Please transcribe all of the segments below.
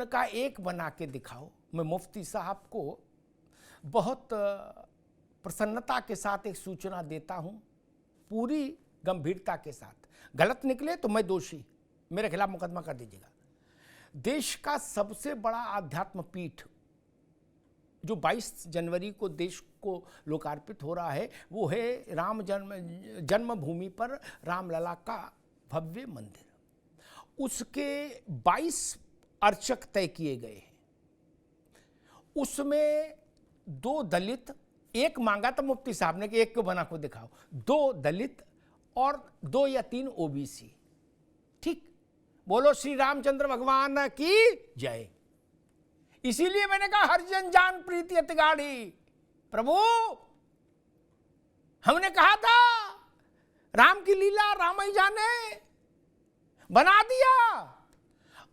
स्वर्ण का एक बना के दिखाओ। मैं मुफ्ती साहब को बहुत प्रसन्नता के साथ एक सूचना देता हूं, पूरी गंभीरता के साथ। गलत निकले तो मैं दोषी, मेरे खिलाफ मुकदमा कर दीजिएगा। देश का सबसे बड़ा आध्यात्म पीठ जो 22 जनवरी को देश को लोकार्पित हो रहा है, वो है राम जन्मभूमि पर रामलला का भव्य मंदिर। उसके 22 अर्चक तय किए गए हैं। उसमें 2 दलित, एक मांगा था मुफ्ती साहब ने कि एक को बना को दिखाओ, 2 दलित और 2 या 3 ओबीसी। ठीक, बोलो श्री रामचंद्र भगवान की जय। इसीलिए मैंने कहा हरिजन जान प्रीति अति गाढ़ी। प्रभु, हमने कहा था राम की लीला राम ही जाने, बना दिया।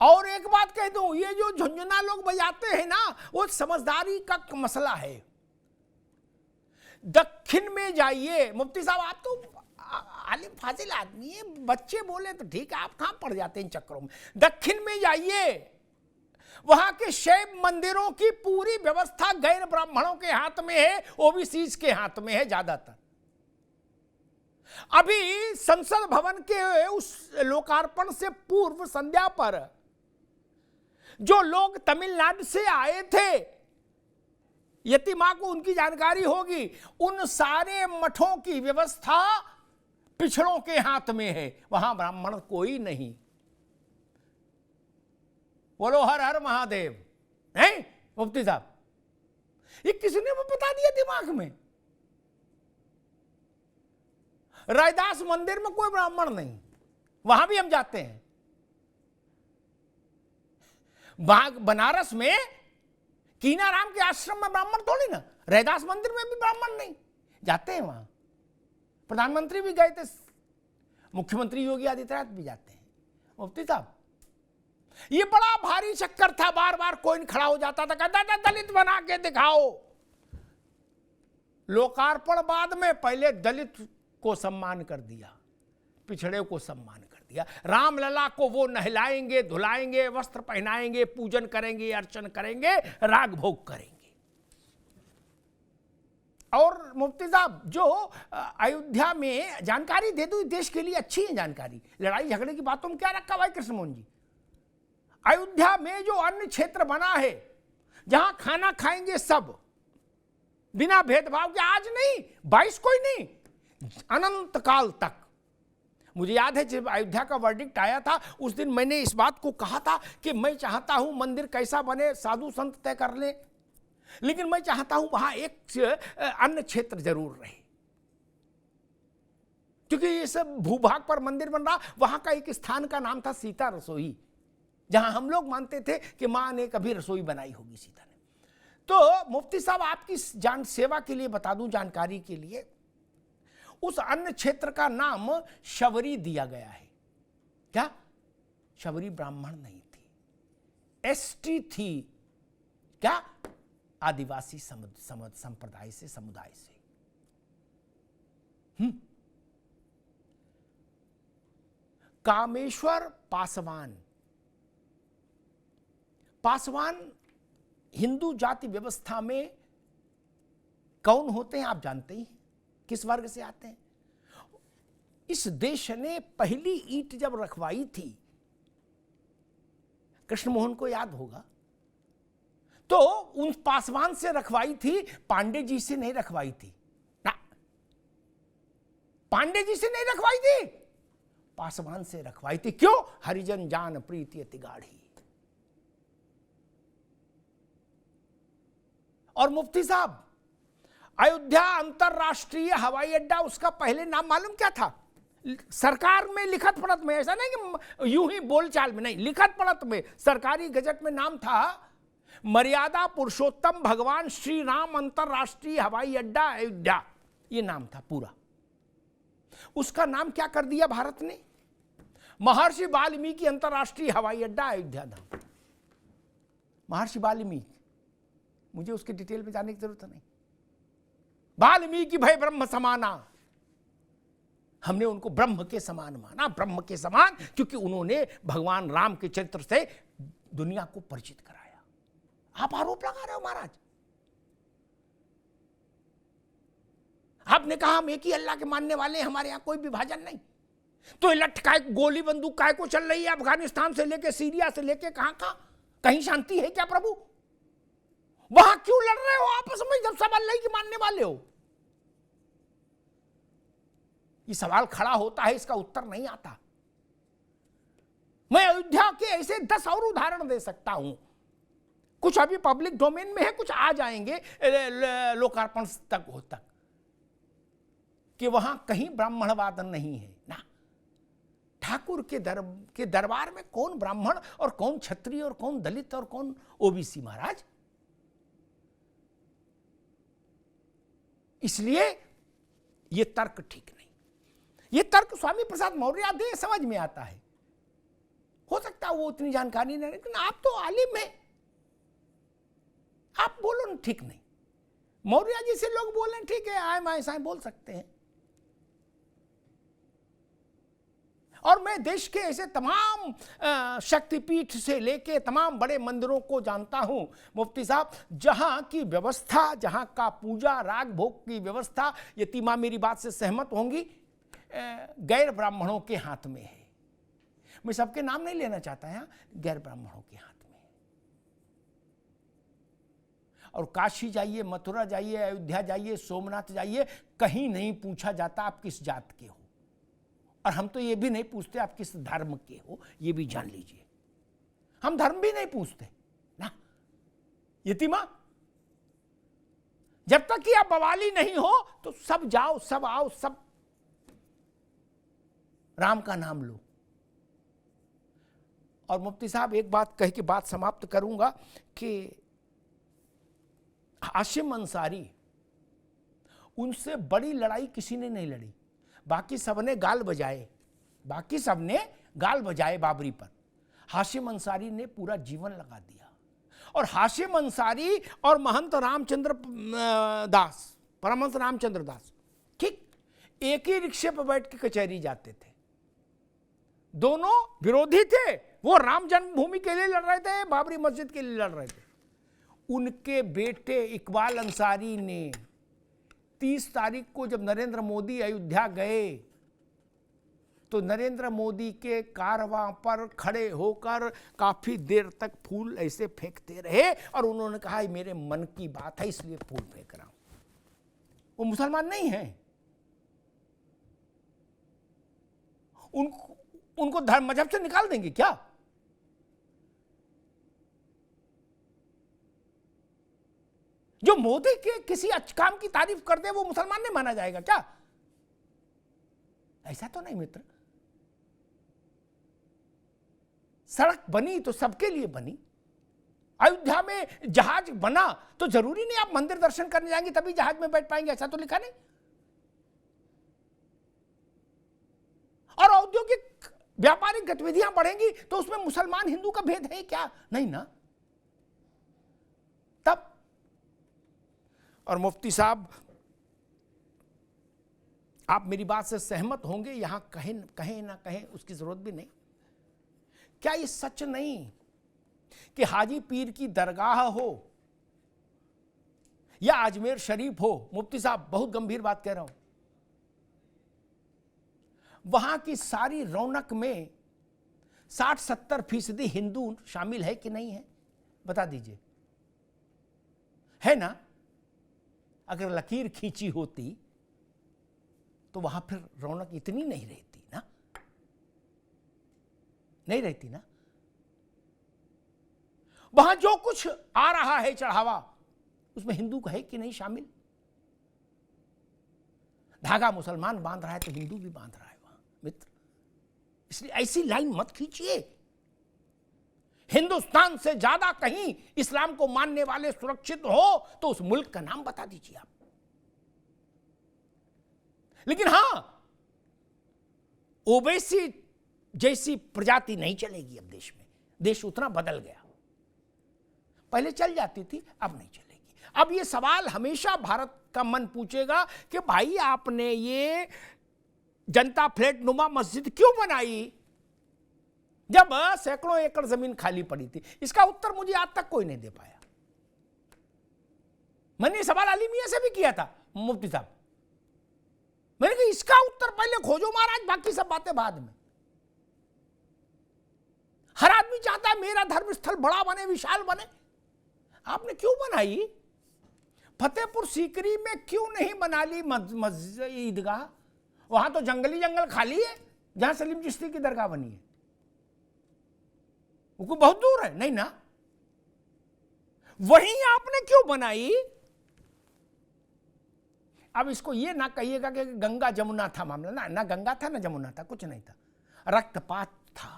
और एक बात कह दूं, ये जो झुंझुना लोग बजाते हैं ना, वो समझदारी का मसला है। दक्षिण में जाइए, मुफ्ती साहब आप तो आलिम फाजिल आदमी है, बच्चे बोले तो ठीक है, आप कहां पड़ जाते हैं इन चक्करों में। दक्षिण में जाइए, वहां के शैव मंदिरों की पूरी व्यवस्था गैर ब्राह्मणों के हाथ में है, ओबीसी के हाथ में है ज्यादातर। अभी संसद भवन के उस लोकार्पण से पूर्व संध्या पर जो लोग तमिलनाडु से आए थे, यतिमा को उनकी जानकारी होगी, उन सारे मठों की व्यवस्था पिछड़ों के हाथ में है, वहां ब्राह्मण कोई नहीं। बोलो हर हर महादेव। नहीं मुफ्ती साहब, ये किसी ने वो बता दिया दिमाग में। रैदास मंदिर में कोई ब्राह्मण नहीं, वहां भी हम जाते हैं। बनारस में कीनाराम के आश्रम में ब्राह्मण थोड़ी ना, रैदास मंदिर में भी ब्राह्मण नहीं, जाते हैं वहां। प्रधानमंत्री भी गए थे, मुख्यमंत्री योगी आदित्यनाथ भी जाते हैं। मुफ्ती साहब, ये बड़ा भारी चक्कर था, बार बार कोई खड़ा हो जाता था, कहता था दलित बना के दिखाओ। लोकार्पण बाद में पहले दलित को सम्मान कर दिया, पिछड़े को सम्मान कर दिया। रामलला को वो नहलाएंगे, धुलाएंगे, वस्त्र पहनाएंगे, पूजन करेंगे, अर्चन करेंगे, राग भोग करेंगे। और मुफ्ती साहब जो अयोध्या में जानकारी दे दो, देश के लिए अच्छी है जानकारी, लड़ाई झगड़े की बातों में क्या रखा भाई कृष्ण मोहन जी। अयोध्या में जो अन्न क्षेत्र बना है, जहां खाना खाएंगे सब बिना भेदभाव के, आज नहीं 22 कोई नहीं, अनंत काल तक। मुझे याद है जब अयोध्या का वर्डिक्ट आया था, उस दिन मैंने इस बात को कहा था कि मैं चाहता हूं मंदिर कैसा बने साधु संत तय कर ले, लेकिन मैं चाहता हूं वहां एक अन्न क्षेत्र जरूर रहे, क्योंकि ये सब भूभाग पर मंदिर बन रहा। वहां का एक स्थान का नाम था सीता रसोई, जहां हम लोग मानते थे कि मां ने कभी रसोई बनाई होगी सीता ने। तो मुफ्ती साहब आपकी जान सेवा के लिए बता दूं, जानकारी के लिए, उस अन्न क्षेत्र का नाम शबरी दिया गया है। क्या? शबरी ब्राह्मण नहीं थी, एसटी थी। क्या? आदिवासी संप्रदाय से, समुदाय से। कामेश्वर पासवान, पासवान हिंदू जाति व्यवस्था में कौन होते हैं आप जानते ही, किस वर्ग से आते हैं। इस देश ने पहली ईंट जब रखवाई थी, कृष्ण मोहन को याद होगा, तो उन पासवान से रखवाई थी, पांडे जी से नहीं रखवाई थी ना, पांडे जी से नहीं रखवाई थी, पासवान से रखवाई थी। क्यों? हरिजन जान प्रीति अति गाढ़ी। और मुफ्ती साहब, अयोध्या अंतरराष्ट्रीय हवाई अड्डा, उसका पहले नाम मालूम क्या था? सरकार में लिखत पढ़त में, ऐसा नहीं कि यूं ही बोलचाल में, नहीं, लिखत पढ़त में सरकारी गजट में नाम था मर्यादा पुरुषोत्तम भगवान श्री राम अंतरराष्ट्रीय हवाई अड्डा अयोध्या, ये नाम था पूरा। उसका नाम क्या कर दिया भारत ने? महर्षि वाल्मीकि अंतरराष्ट्रीय हवाई अड्डा अयोध्या नाम। महर्षि वाल्मीकि, मुझे उसके डिटेल में जाने की जरूरत नहीं। वाल्मीकि भय ब्रह्म समाना, हमने उनको ब्रह्म के समान माना, ब्रह्म के समान, क्योंकि उन्होंने भगवान राम के चरित्र से दुनिया को परिचित कराया। आप आरोप लगा रहे हो महाराज। आपने कहा हम एक ही अल्लाह के मानने वाले हैं, हमारे यहां कोई विभाजन नहीं। तो ये लठ काय गोली बंदूक काय को चल रही है अफगानिस्तान से लेके सीरिया से लेके कहां कहां? कहीं शांति है क्या प्रभु? वहां क्यों लड़ रहे हो आपस में जब सब अल्लाह के मानने वाले हो? ये सवाल खड़ा होता है, इसका उत्तर नहीं आता। मैं अयोध्या के ऐसे 10 और उदाहरण दे सकता हूं। कुछ अभी पब्लिक डोमेन में है, कुछ आ जाएंगे लोकार्पण तक कि वहां कहीं ब्राह्मणवाद नहीं है ना। ठाकुर के दरबार में कौन ब्राह्मण और कौन क्षत्रिय और कौन दलित और कौन ओबीसी महाराज? इसलिए यह तर्क ठीक नहीं। यह तर्क स्वामी प्रसाद मौर्य दे समझ में आता है। हो सकता है वो उतनी जानकारी नहीं, लेकिन आप तो आलिम हैं, आप बोलो ना ठीक नहीं। मौर्य जी से लोग बोलें ठीक है, आए माए साए बोल सकते हैं। और मैं देश के ऐसे तमाम शक्तिपीठ से लेके तमाम बड़े मंदिरों को जानता हूं मुफ्ती साहब, जहां की व्यवस्था, जहां का पूजा राग भोग की व्यवस्था, यतीमा मेरी बात से सहमत होंगी, गैर ब्राह्मणों के हाथ में है। मैं सबके नाम नहीं लेना चाहता यहां, गैर ब्राह्मणों के हाथ में है। और काशी जाइए, मथुरा जाइए, अयोध्या जाइए, सोमनाथ जाइए, कहीं नहीं पूछा जाता आप किस जात के हो। और हम तो ये भी नहीं पूछते आप किस धर्म के हो, ये भी जान लीजिए। हम धर्म भी नहीं पूछते ना। यतीमा, जब तक कि आप बवाली नहीं हो तो सब जाओ, सब आओ, सब राम का नाम लो। और मुफ्ती साहब एक बात कह के बात समाप्त करूंगा कि हाशिम अंसारी, उनसे बड़ी लड़ाई किसी ने नहीं लड़ी। बाकी सबने गाल बजाए, बाबरी पर। हाशिम अंसारी ने पूरा जीवन लगा दिया। और हाशिम अंसारी और महंत रामचंद्र दास, परमहंस रामचंद्र दास, ठीक एक ही रिक्शे पर बैठ के कचहरी जाते थे। दोनों विरोधी थे। वो राम जन्मभूमि के लिए लड़ रहे थे, बाबरी मस्जिद के लिए लड़ रहे थे। उनके बेटे इकबाल अंसारी ने 30 तारीख को जब नरेंद्र मोदी अयोध्या गए तो नरेंद्र मोदी के कारवां पर खड़े होकर काफी देर तक फूल ऐसे फेंकते रहे और उन्होंने कहा मेरे मन की बात है इसलिए फूल फेंक रहा हूं। वो मुसलमान नहीं है, उनको धर्म मजहब से निकाल देंगे क्या? जो मोदी के किसी अच्छे काम की तारीफ कर दे वो मुसलमान नहीं माना जाएगा क्या? ऐसा तो नहीं मित्र। सड़क बनी तो सबके लिए बनी। अयोध्या में जहाज बना तो जरूरी नहीं आप मंदिर दर्शन करने जाएंगे तभी जहाज में बैठ पाएंगे, ऐसा तो लिखा नहीं। और औद्योगिक व्यापारिक गतिविधियां बढ़ेंगी तो उसमें मुसलमान हिंदू का भेद है क्या? नहीं ना। तब और मुफ्ती साहब आप मेरी बात से सहमत होंगे, यहां कहें ना कहें उसकी जरूरत भी नहीं। क्या ये सच नहीं कि हाजी पीर की दरगाह हो या अजमेर शरीफ हो, मुफ्ती साहब बहुत गंभीर बात कह रहा हूं, वहां की सारी रौनक में 60-70% हिंदू शामिल है कि नहीं है? बता दीजिए, है ना? अगर लकीर खींची होती तो वहां फिर रौनक इतनी नहीं रहती ना, नहीं रहती ना। वहां जो कुछ आ रहा है चढ़ावा उसमें हिंदू का है कि नहीं शामिल? धागा मुसलमान बांध रहा है तो हिंदू भी बांध रहा है वहां मित्र। इसलिए ऐसी लाइन मत खींचिए। हिंदुस्तान से ज्यादा कहीं इस्लाम को मानने वाले सुरक्षित हो तो उस मुल्क का नाम बता दीजिए आप। लेकिन हां, ओबीसी जैसी प्रजाति नहीं चलेगी अब देश में। देश उतना बदल गया, पहले चल जाती थी अब नहीं चलेगी। अब ये सवाल हमेशा भारत का मन पूछेगा कि भाई आपने ये जनता फ्लैट नुमा मस्जिद क्यों बनाई? जब सैकड़ों एकड़ जमीन खाली पड़ी थी? इसका उत्तर मुझे आज तक कोई नहीं दे पाया। मैंने सवाल अली मियां से भी किया था, मुफ्ती साहब, मैंने कहा इसका उत्तर पहले खोजो महाराज, बाकी सब बातें बाद में। हर आदमी चाहता है मेरा धर्म स्थल बड़ा बने, विशाल बने। आपने क्यों बनाई? फतेहपुर सीकरी में क्यों नहीं बना ली ईदगाह? वहां तो जंगली जंगल खाली है जहां सलीम चिश्ती की दरगाह बनी है, वो बहुत दूर है नहीं ना। वहीं आपने क्यों बनाई? अब इसको ये ना कहिएगा कि गंगा जमुना था मामला, ना ना गंगा था ना जमुना था, कुछ नहीं था, रक्तपात था।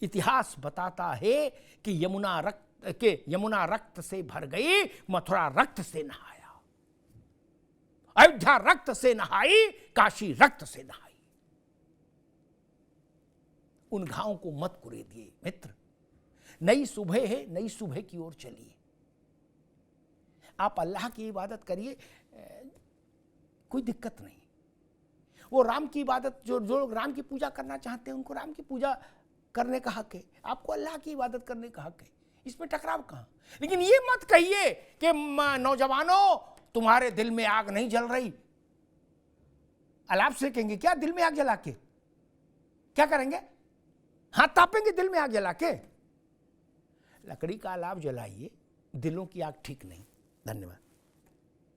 इतिहास बताता है कि यमुना रक्त से भर गई, मथुरा रक्त से नहाया, अयोध्या रक्त से नहाई, काशी रक्त से नहाई। उन घावों को मत कुरेदिए मित्र। नई सुबह है, नई सुबह की ओर चलिए। आप अल्लाह की इबादत करिए, कोई दिक्कत नहीं। वो राम की इबादत, जो लोग राम की पूजा करना चाहते हैं उनको राम की पूजा करने का हक है, आपको अल्लाह की इबादत करने का हक है, इसमें टकराव कहां? लेकिन ये मत कहिए कि नौजवानों तुम्हारे दिल में आग नहीं जल रही। अलाप सेकेंगे क्या दिल में आग जला के? क्या करेंगे? हाथ तापेंगे दिल में आग जला के? लकड़ी का अलाव जलाइए, दिलों की आग ठीक नहीं। धन्यवाद।